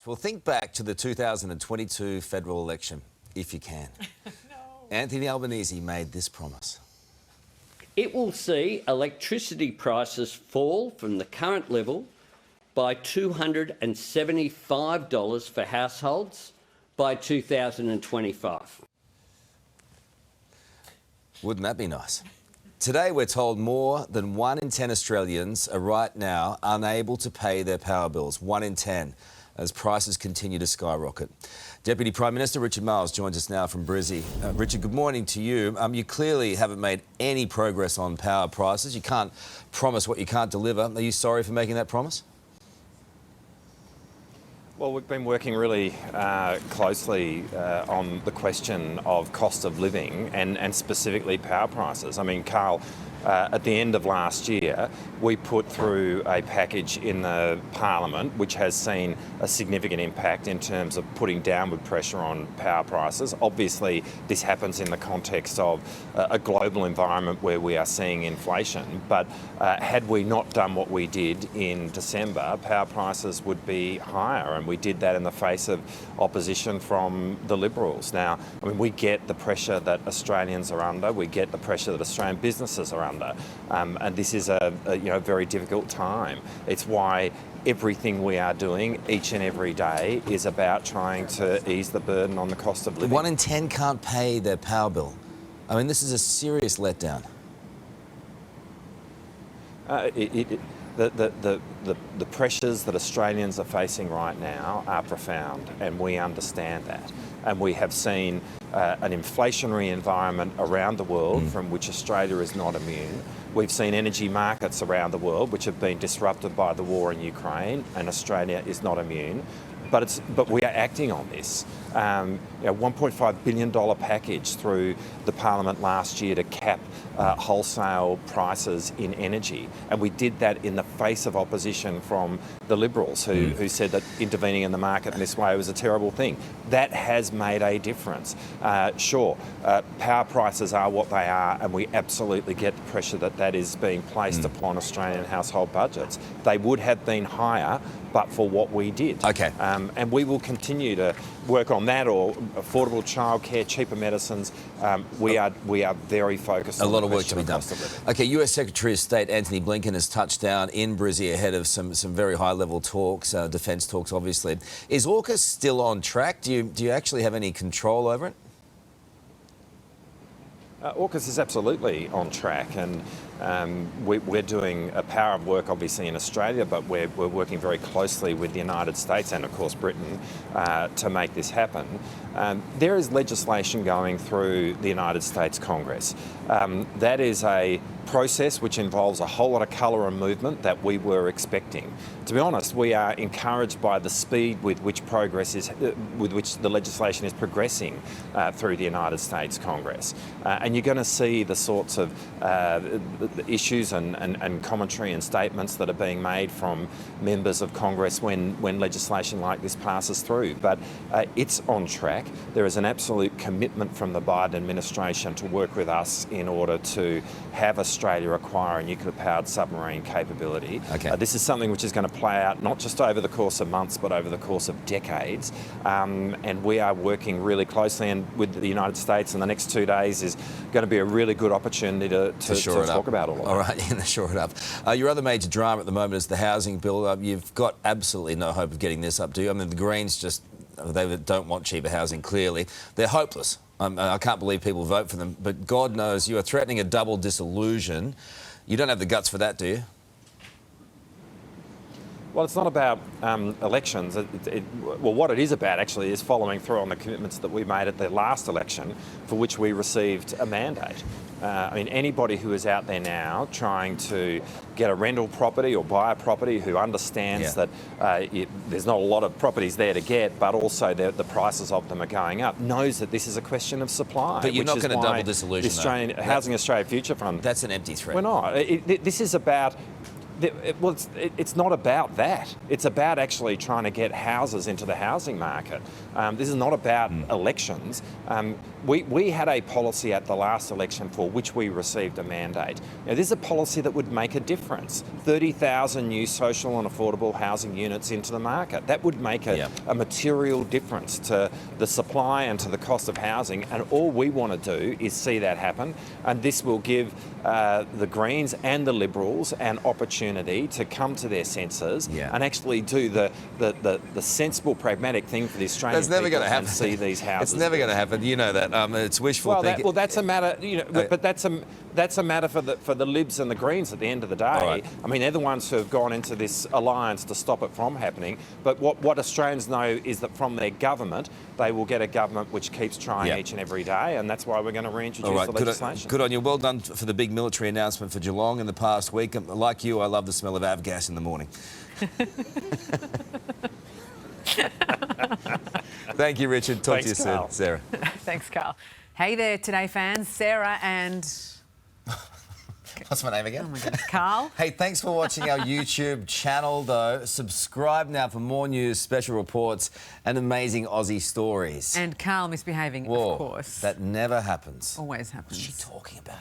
Well, think back to the 2022 federal election, if you can. No. Anthony Albanese made this promise. It will see electricity prices fall from the current level by $275 for households by 2025. Wouldn't that be nice? Today, we're told more than 1 in 10 Australians are right now unable to pay their power bills. 1 in 10, as prices continue to skyrocket. Deputy Prime Minister Richard Marles joins us now from Brizzy. Richard, good morning to you. You clearly haven't made any progress on power prices. You can't promise what you can't deliver. Are you sorry for making that promise? Well, we've been working really closely on the question of cost of living and specifically power prices. I mean, Carl, at the end of last year, we put through a package in the Parliament which has seen a significant impact in terms of putting downward pressure on power prices. Obviously, this happens in the context of a global environment where we are seeing inflation. But had we not done what we did in December, power prices would be higher. And we did that in the face of opposition from the Liberals. Now, I mean, we get the pressure that Australians are under. We get the pressure that Australian businesses are under. And this is a very difficult time. It's why everything we are doing each and every day is about trying to ease the burden on the cost of living. 1 in 10 can't pay their power bill. I mean, this is a serious letdown. The pressures that Australians are facing right now are profound, and we understand that. And we have seen an inflationary environment around the world from which Australia is not immune. We've seen energy markets around the world which have been disrupted by the war in Ukraine, and Australia is not immune. But we are acting on this. $1.5 billion package through the Parliament last year to cap wholesale prices in energy. And we did that in the face of opposition from the Liberals who said that intervening in the market in this way was a terrible thing. That has made a difference. Sure, power prices are what they are, and we absolutely get the pressure that is being placed upon Australian household budgets. They would have been higher but for what we did. Okay. And we will continue to work on that, or affordable childcare, cheaper medicines. We are very focused on a lot of work to be done. Okay, US Secretary of State Anthony Blinken has touched down in Brizzy ahead of some very high-level talks, defence talks, obviously. Is Orcas still on track? Do you actually have any control over it? Orcas is absolutely on track, and we're doing a power of work obviously in Australia, but we're working very closely with the United States and of course Britain to make this happen. There is legislation going through the United States Congress. That is a process which involves a whole lot of colour and movement that we were expecting. To be honest, we are encouraged by the speed with which with which the legislation is progressing through the United States Congress. And you're going to see the sorts of issues and commentary and statements that are being made from members of Congress when legislation like this passes through. But it's on track. There is an absolute commitment from the Biden administration to work with us in order to have Australia acquire a nuclear-powered submarine capability. Okay. This is something which is going to play out not just over the course of months, but over the course of decades. And we are working really closely with the United States, and the next 2 days is going to be a really good opportunity to talk about all of that. All right, shore it up. Your other major drama at the moment is the housing bill. You've got absolutely no hope of getting this up, do you? I mean, the Greens they don't want cheaper housing, clearly. They're hopeless. I can't believe people vote for them, but God knows you are threatening a double disillusion. You don't have the guts for that, do you? Well, it's not about elections. Well, what it is about actually is following through on the commitments that we made at the last election, for which we received a mandate. I mean, anybody who is out there now trying to get a rental property or buy a property, who understands that there's not a lot of properties there to get, but also the prices of them are going up, knows that this is a question of supply. But you're not going to double disillusion, the Housing Australia Future Fund. That's an empty threat. We're not. This is about Well, it's not about that. It's about actually trying to get houses into the housing market. This is not about elections. We had a policy at the last election for which we received a mandate. Now, this is a policy that would make a difference. 30,000 new social and affordable housing units into the market. That would make a material difference to the supply and to the cost of housing. And all we want to do is see that happen. And this will give the Greens and the Liberals an opportunity to come to their senses and actually do the sensible, pragmatic thing for the Australian That's never people going to happen. and see these houses. It's never going to happen. You know that. It's wishful thinking. That's a matter, but that's a matter for the Libs and the Greens at the end of the day. Right. I mean, they're the ones who have gone into this alliance to stop it from happening. But what Australians know is that from their government, they will get a government which keeps trying each and every day, and that's why we're going to reintroduce the legislation. Good on you. Well done for the big military announcement for Geelong in the past week. Like you, I love the smell of avgas in the morning. Thank you, Richard. Talk to you soon, Sarah. Thanks, Carl. Hey there, Today fans. Sarah and... What's my name again? Oh, my goodness. Carl. Hey, thanks for watching our YouTube channel, though. Subscribe now for more news, special reports and amazing Aussie stories. And Carl misbehaving, Whoa, of course. that never happens. Always happens. What's she talking about?